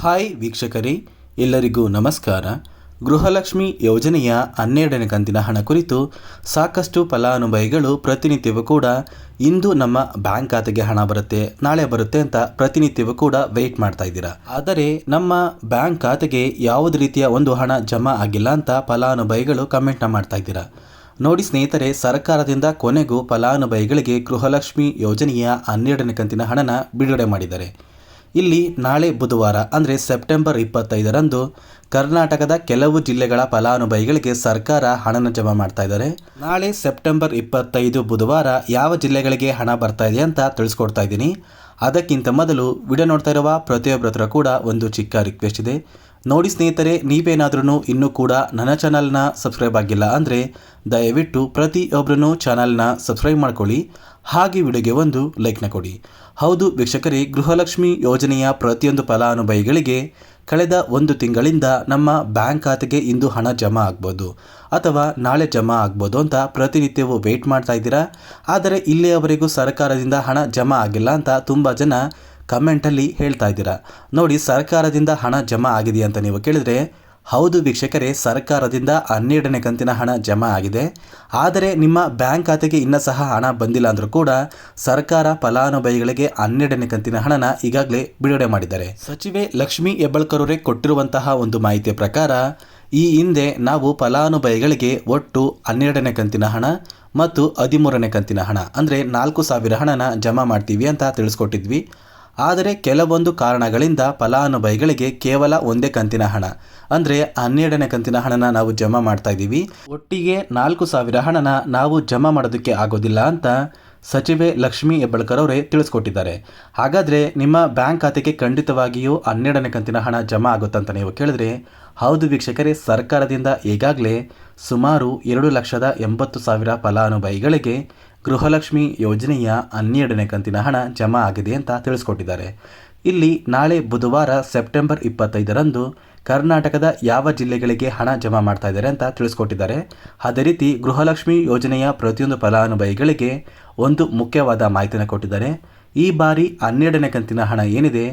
Hi ವೀಕ್ಷಕರೇ, ಎಲ್ಲರಿಗೂ ನಮಸ್ಕಾರ. ಗೃಹಲಕ್ಷ್ಮಿ ಯೋಜನೆಯ 12ನೇ ಕಂತಿನ ಹಣ ಕುರಿತು ಸಾಕಷ್ಟು ಫಲಾನುಭವಿಗಳು ಪ್ರತಿನಿತ್ಯವೂ ಕೂಡ ಇಂದು ನಮ್ಮ ಬ್ಯಾಂಕ್ ಖಾತೆಗೆ ಹಣ ಬರುತ್ತೆ, ನಾಳೆ ಬರುತ್ತೆ ಅಂತ ಪ್ರತಿನಿತ್ಯವೂ ಕೂಡ ವೆಯ್ಟ್ ಮಾಡ್ತಾ ಇದ್ದೀರಾ. ಆದರೆ ನಮ್ಮ ಬ್ಯಾಂಕ್ ಖಾತೆಗೆ ಯಾವುದೇ ರೀತಿಯ ಒಂದು ಹಣ ಜಮಾ ಆಗಿಲ್ಲ ಅಂತ ಫಲಾನುಭವಿಗಳು ಕಮೆಂಟ್ನ ಮಾಡ್ತಾ ಇದ್ದೀರಾ. ನೋಡಿ ಸ್ನೇಹಿತರೆ, ಸರ್ಕಾರದಿಂದ ಕೊನೆಗೂ ಫಲಾನುಭವಿಗಳಿಗೆ ಗೃಹಲಕ್ಷ್ಮಿ ಯೋಜನೆಯ 12ನೇ ಕಂತಿನ ಹಣನ ಬಿಡುಗಡೆ ಮಾಡಿದ್ದಾರೆ. ಇಲ್ಲಿ ನಾಳೆ ಬುಧವಾರ ಅಂದರೆ ಸೆಪ್ಟೆಂಬರ್ 25ರಂದು ಕರ್ನಾಟಕದ ಕೆಲವು ಜಿಲ್ಲೆಗಳ ಫಲಾನುಭವಿಗಳಿಗೆ ಸರ್ಕಾರ ಹಣನ ಜಮಾ ಮಾಡ್ತಾ ಇದ್ದಾರೆ. ನಾಳೆ ಸೆಪ್ಟೆಂಬರ್ 25 ಬುಧವಾರ ಯಾವ ಜಿಲ್ಲೆಗಳಿಗೆ ಹಣ ಬರ್ತಾ ಇದೆ ಅಂತ ತಿಳಿಸ್ಕೊಡ್ತಾ ಇದ್ದೀನಿ. ಅದಕ್ಕಿಂತ ಮೊದಲು ವಿಡಿಯೋ ನೋಡ್ತಾ ಇರುವ ಪ್ರತಿಯೊಬ್ಬರ ಹತ್ರ ಕೂಡ ಒಂದು ಚಿಕ್ಕ ರಿಕ್ವೆಸ್ಟ್ ಇದೆ. ನೋಡಿ ಸ್ನೇಹಿತರೆ, ನೀವೇನಾದ್ರೂ ಇನ್ನೂ ಕೂಡ ನನ್ನ ಚಾನಲ್ನ ಸಬ್ಸ್ಕ್ರೈಬ್ ಆಗಿಲ್ಲ ಅಂದರೆ ದಯವಿಟ್ಟು ಪ್ರತಿಯೊಬ್ಬರೂ ಚಾನಲ್ನ ಸಬ್ಸ್ಕ್ರೈಬ್ ಮಾಡ್ಕೊಳ್ಳಿ, ಹಾಗೆ ವಿಡಿಯೋಗೆ ಒಂದು ಲೈಕ್ನ ಕೊಡಿ. ಹೌದು ವೀಕ್ಷಕರೇ, ಗೃಹಲಕ್ಷ್ಮಿ ಯೋಜನೆಯ ಪ್ರತಿಯೊಂದು ಫಲಾನುಭವಿಗಳಿಗೆ ಕಳೆದ ಒಂದು ತಿಂಗಳಿಂದ ನಮ್ಮ ಬ್ಯಾಂಕ್ ಖಾತೆಗೆ ಇಂದು ಹಣ ಜಮಾ ಆಗ್ಬೋದು ಅಥವಾ ನಾಳೆ ಜಮಾ ಆಗ್ಬೋದು ಅಂತ ಪ್ರತಿನಿತ್ಯವೂ ವೆಯ್ಟ್ ಮಾಡ್ತಾ ಇದ್ದೀರಾ. ಆದರೆ ಇಲ್ಲಿಯವರೆಗೂ ಸರ್ಕಾರದಿಂದ ಹಣ ಜಮಾ ಆಗಿಲ್ಲ ಅಂತ ತುಂಬ ಜನ ಕಮೆಂಟಲ್ಲಿ ಹೇಳ್ತಾ ಇದ್ದೀರಾ. ನೋಡಿ, ಸರ್ಕಾರದಿಂದ ಹಣ ಜಮಾ ಆಗಿದೆ ಅಂತ ನೀವು ಕೇಳಿದರೆ, ಹೌದು ವೀಕ್ಷಕರೇ, ಸರ್ಕಾರದಿಂದ 12ನೇ ಕಂತಿನ ಹಣ ಜಮಾ ಆಗಿದೆ. ಆದರೆ ನಿಮ್ಮ ಬ್ಯಾಂಕ್ ಖಾತೆಗೆ ಇನ್ನೂ ಸಹ ಹಣ ಬಂದಿಲ್ಲ ಅಂದರೂ ಕೂಡ ಸರ್ಕಾರ ಫಲಾನುಭವಿಗಳಿಗೆ 12ನೇ ಕಂತಿನ ಹಣನ ಈಗಾಗಲೇ ಬಿಡುಗಡೆ ಮಾಡಿದ್ದಾರೆ. ಸಚಿವೆ ಲಕ್ಷ್ಮೀ ಹೆಬ್ಬಾಳ್ಕರ್ ಅವರೇ ಕೊಟ್ಟಿರುವಂತಹ ಒಂದು ಮಾಹಿತಿಯ ಪ್ರಕಾರ ಈ ಹಿಂದೆ ನಾವು ಫಲಾನುಭವಿಗಳಿಗೆ ಒಟ್ಟು 12ನೇ ಕಂತಿನ ಹಣ ಮತ್ತು 13ನೇ ಕಂತಿನ ಹಣ ಅಂದರೆ 4,000 ಹಣನ ಜಮಾ ಮಾಡ್ತೀವಿ ಅಂತ ತಿಳಿಸ್ಕೊಟ್ಟಿದ್ವಿ. ಆದರೆ ಕೆಲವೊಂದು ಕಾರಣಗಳಿಂದ ಫಲಾನುಭವಿಗಳಿಗೆ ಕೇವಲ ಒಂದೇ ಕಂತಿನ ಹಣ ಅಂದರೆ 12ನೇ ಕಂತಿನ ಹಣನ ನಾವು ಜಮಾ ಮಾಡ್ತಾ ಇದ್ದೀವಿ. ಒಟ್ಟಿಗೆ 4,000 ಹಣನ ನಾವು ಜಮಾ ಮಾಡೋದಕ್ಕೆ ಆಗೋದಿಲ್ಲ ಅಂತ ಸಚಿವೆ ಲಕ್ಷ್ಮೀ ಹೆಬ್ಬಾಳ್ಕರ್ ಅವರೇ ತಿಳಿಸ್ಕೊಟ್ಟಿದ್ದಾರೆ. ಹಾಗಾದರೆ ನಿಮ್ಮ ಬ್ಯಾಂಕ್ ಖಾತೆಗೆ ಖಂಡಿತವಾಗಿಯೂ 12ನೇ ಕಂತಿನ ಹಣ ಜಮಾ ಆಗುತ್ತಂತ ನೀವು ಕೇಳಿದ್ರೆ, ಹೌದು ವೀಕ್ಷಕರೇ, ಸರ್ಕಾರದಿಂದ ಈಗಾಗಲೇ ಸುಮಾರು 2,80,000 ಫಲಾನುಭವಿಗಳಿಗೆ ಗೃಹಲಕ್ಷ್ಮಿ ಯೋಜನೆಯ 12ನೇ ಕಂತಿನ ಹಣ ಜಮಾ ಆಗಿದೆ ಅಂತ ತಿಳಿಸ್ಕೊಟ್ಟಿದ್ದಾರೆ. ಇಲ್ಲಿ ನಾಳೆ ಬುಧವಾರ ಸೆಪ್ಟೆಂಬರ್ 25ರಂದು ಕರ್ನಾಟಕದ ಯಾವ ಜಿಲ್ಲೆಗಳಿಗೆ ಹಣ ಜಮಾ ಮಾಡ್ತಾ ಇದ್ದಾರೆ ಅಂತ ತಿಳಿಸ್ಕೊಟ್ಟಿದ್ದಾರೆ. ಅದೇ ರೀತಿ ಗೃಹಲಕ್ಷ್ಮಿ ಯೋಜನೆಯ ಪ್ರತಿಯೊಂದು ಫಲಾನುಭವಿಗಳಿಗೆ ಒಂದು ಮುಖ್ಯವಾದ ಮಾಹಿತಿನ ಕೊಟ್ಟಿದ್ದಾರೆ. ಈ ಬಾರಿ 12ನೇ ಕಂತಿನ ಹಣ ಏನಿದೆ,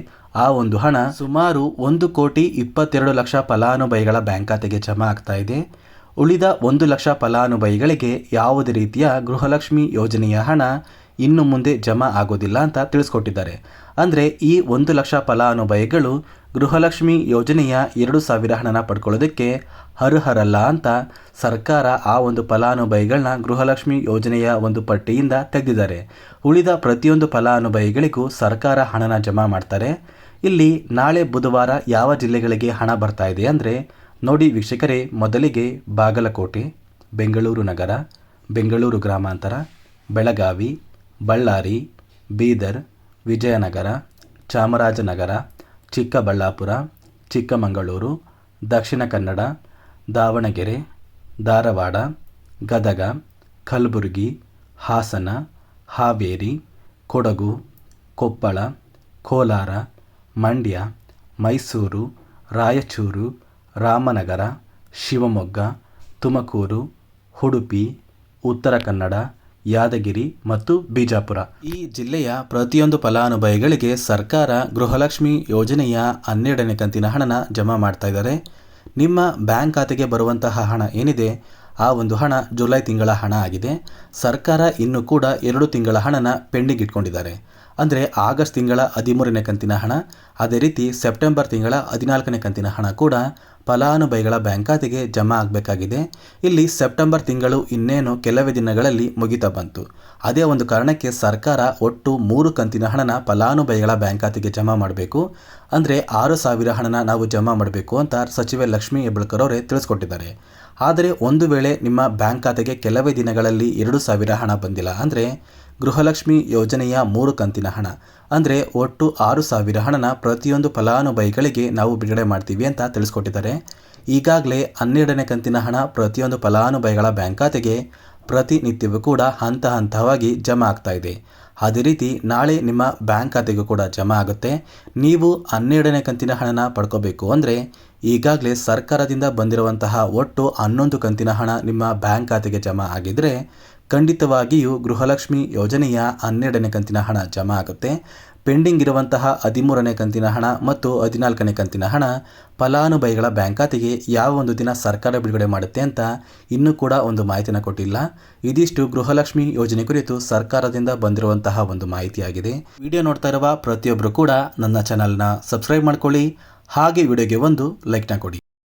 ಆ ಒಂದು ಹಣ ಸುಮಾರು 1,22,00,000 ಫಲಾನುಭವಿಗಳ ಬ್ಯಾಂಕ್ ಖಾತೆಗೆ ಜಮಾ ಆಗ್ತಾ ಇದೆ. ಉಳಿದ 1,00,000 ಫಲಾನುಭವಿಗಳಿಗೆ ಯಾವುದೇ ರೀತಿಯ ಗೃಹಲಕ್ಷ್ಮಿ ಯೋಜನೆಯ ಹಣ ಇನ್ನು ಮುಂದೆ ಜಮಾ ಆಗೋದಿಲ್ಲ ಅಂತ ತಿಳಿಸ್ಕೊಟ್ಟಿದ್ದಾರೆ. ಅಂದರೆ ಈ 1,00,000 ಫಲಾನುಭವಿಗಳು ಗೃಹಲಕ್ಷ್ಮಿ ಯೋಜನೆಯ 2,000 ಹಣನ ಪಡ್ಕೊಳ್ಳೋದಕ್ಕೆ ಅರ್ಹರಲ್ಲ ಅಂತ ಸರ್ಕಾರ ಆ ಒಂದು ಫಲಾನುಭವಿಗಳನ್ನ ಗೃಹಲಕ್ಷ್ಮಿ ಯೋಜನೆಯ ಒಂದು ಪಟ್ಟಿಯಿಂದ ತೆಗೆದಿದ್ದಾರೆ. ಉಳಿದ ಪ್ರತಿಯೊಂದು ಫಲಾನುಭವಿಗಳಿಗೂ ಸರ್ಕಾರ ಹಣನ ಜಮಾ ಮಾಡ್ತಾರೆ. ಇಲ್ಲಿ ನಾಳೆ ಬುಧವಾರ ಯಾವ ಜಿಲ್ಲೆಗಳಿಗೆ ಹಣ ಬರ್ತಾ ಇದೆ ಅಂದರೆ, ನೋಡಿ ವೀಕ್ಷಕರೇ, ಮೊದಲಿಗೆ ಬಾಗಲಕೋಟೆ, ಬೆಂಗಳೂರು ನಗರ, ಬೆಂಗಳೂರು ಗ್ರಾಮಾಂತರ, ಬೆಳಗಾವಿ, ಬಳ್ಳಾರಿ, ಬೀದರ್, ವಿಜಯನಗರ, ಚಾಮರಾಜನಗರ, ಚಿಕ್ಕಬಳ್ಳಾಪುರ, ಚಿಕ್ಕಮಗಳೂರು, ದಕ್ಷಿಣ ಕನ್ನಡ, ದಾವಣಗೆರೆ, ಧಾರವಾಡ, ಗದಗ, ಕಲಬುರಗಿ, ಹಾಸನ, ಹಾವೇರಿ, ಕೊಡಗು, ಕೊಪ್ಪಳ, ಕೋಲಾರ, ಮಂಡ್ಯ, ಮೈಸೂರು, ರಾಯಚೂರು, ರಾಮನಗರ, ಶಿವಮೊಗ್ಗ, ತುಮಕೂರು, ಉಡುಪಿ, ಉತ್ತರ ಕನ್ನಡ, ಯಾದಗಿರಿ ಮತ್ತು ಬಿಜಾಪುರ ಈ ಜಿಲ್ಲೆಯ ಪ್ರತಿಯೊಂದು ಫಲಾನುಭವಿಗಳಿಗೆ ಸರ್ಕಾರ ಗೃಹಲಕ್ಷ್ಮಿ ಯೋಜನೆಯ 12ನೇ ಕಂತಿನ ಹಣನ ಜಮಾ ಮಾಡ್ತಾ ಇದ್ದಾರೆ. ನಿಮ್ಮ ಬ್ಯಾಂಕ್ ಖಾತೆಗೆ ಬರುವಂತಹ ಹಣ ಏನಿದೆ, ಆ ಒಂದು ಹಣ ಜುಲೈ ತಿಂಗಳ ಹಣ ಆಗಿದೆ. ಸರ್ಕಾರ ಇನ್ನೂ ಕೂಡ 2 ತಿಂಗಳ ಹಣನ ಪೆಂಡಿಂಗ್ ಇಟ್ಕೊಂಡಿದ್ದಾರೆ. ಅಂದರೆ ಆಗಸ್ಟ್ ತಿಂಗಳ 13ನೇ ಕಂತಿನ ಹಣ, ಅದೇ ರೀತಿ ಸೆಪ್ಟೆಂಬರ್ ತಿಂಗಳ 14ನೇ ಕಂತಿನ ಹಣ ಕೂಡ ಫಲಾನುಭವಿಗಳ ಬ್ಯಾಂಕ್ ಖಾತೆಗೆ ಜಮಾ ಆಗಬೇಕಾಗಿದೆ. ಇಲ್ಲಿ ಸೆಪ್ಟೆಂಬರ್ ತಿಂಗಳು ಇನ್ನೇನು ಕೆಲವೇ ದಿನಗಳಲ್ಲಿ ಮುಗಿತಾ ಬಂತು. ಅದೇ ಒಂದು ಕಾರಣಕ್ಕೆ ಸರ್ಕಾರ ಒಟ್ಟು 3 ಕಂತಿನ ಹಣನ ಫಲಾನುಭವಿಗಳ ಬ್ಯಾಂಕ್ ಖಾತೆಗೆ ಜಮಾ ಮಾಡಬೇಕು. ಅಂದರೆ 6,000 ಹಣನ ನಾವು ಜಮಾ ಮಾಡಬೇಕು ಅಂತ ಸಚಿವೆ ಲಕ್ಷ್ಮೀ ಹೆಬ್ಬಾಳ್ಕರ್ ಅವರೇ ತಿಳಿಸ್ಕೊಟ್ಟಿದ್ದಾರೆ. ಆದರೆ ಒಂದು ವೇಳೆ ನಿಮ್ಮ ಬ್ಯಾಂಕ್ ಖಾತೆಗೆ ಕೆಲವೇ ದಿನಗಳಲ್ಲಿ 2,000 ಹಣ ಬಂದಿಲ್ಲ ಅಂದರೆ ಗೃಹಲಕ್ಷ್ಮಿ ಯೋಜನೆಯ 3 ಕಂತಿನ ಹಣ ಅಂದರೆ ಒಟ್ಟು 6,000 ಹಣನ ಪ್ರತಿಯೊಂದು ಫಲಾನುಭವಿಗಳಿಗೆ ನಾವು ಬಿಡುಗಡೆ ಮಾಡ್ತೀವಿ ಅಂತ ತಿಳಿಸ್ಕೊಟ್ಟಿದ್ದಾರೆ. ಈಗಾಗಲೇ 12ನೇ ಕಂತಿನ ಹಣ ಪ್ರತಿಯೊಂದು ಫಲಾನುಭವಿಗಳ ಬ್ಯಾಂಕ್ ಖಾತೆಗೆ ಪ್ರತಿನಿತ್ಯವೂ ಕೂಡ ಹಂತ ಹಂತವಾಗಿ ಜಮಾ ಆಗ್ತಾ ಇದೆ. ಅದೇ ರೀತಿ ನಾಳೆ ನಿಮ್ಮ ಬ್ಯಾಂಕ್ ಖಾತೆಗೂ ಕೂಡ ಜಮಾ ಆಗುತ್ತೆ. ನೀವು 12ನೇ ಕಂತಿನ ಹಣನ ಪಡ್ಕೋಬೇಕು ಅಂದರೆ ಈಗಾಗಲೇ ಸರ್ಕಾರದಿಂದ ಬಂದಿರುವಂತಹ ಒಟ್ಟು 11 ಕಂತಿನ ಹಣ ನಿಮ್ಮ ಬ್ಯಾಂಕ್ ಖಾತೆಗೆ ಜಮಾ ಆಗಿದ್ದರೆ ಖಂಡಿತವಾಗಿಯೂ ಗೃಹಲಕ್ಷ್ಮಿ ಯೋಜನೆಯ 12ನೇ ಕಂತಿನ ಹಣ ಜಮಾ ಆಗುತ್ತೆ. ಪೆಂಡಿಂಗ್ ಇರುವಂತಹ 13ನೇ ಕಂತಿನ ಹಣ ಮತ್ತು 14ನೇ ಕಂತಿನ ಹಣ ಫಲಾನುಭವಿಗಳ ಬ್ಯಾಂಕ್ ಖಾತೆಗೆ ಯಾವ ಒಂದು ದಿನ ಸರ್ಕಾರ ಬಿಡುಗಡೆ ಮಾಡುತ್ತೆ ಅಂತ ಇನ್ನೂ ಕೂಡ ಒಂದು ಮಾಹಿತಿನ ಕೊಟ್ಟಿಲ್ಲ. ಇದಿಷ್ಟು ಗೃಹಲಕ್ಷ್ಮಿ ಯೋಜನೆ ಕುರಿತು ಸರ್ಕಾರದಿಂದ ಬಂದಿರುವಂತಹ ಒಂದು ಮಾಹಿತಿಯಾಗಿದೆ. ವಿಡಿಯೋ ನೋಡ್ತಾ ಇರುವ ಪ್ರತಿಯೊಬ್ಬರು ಕೂಡ ನನ್ನ ಚಾನಲ್ನ ಸಬ್ಸ್ಕ್ರೈಬ್ ಮಾಡ್ಕೊಳ್ಳಿ, ಹಾಗೆ ವಿಡಿಯೋಗೆ ಒಂದು ಲೈಕ್ನ ಕೊಡಿ.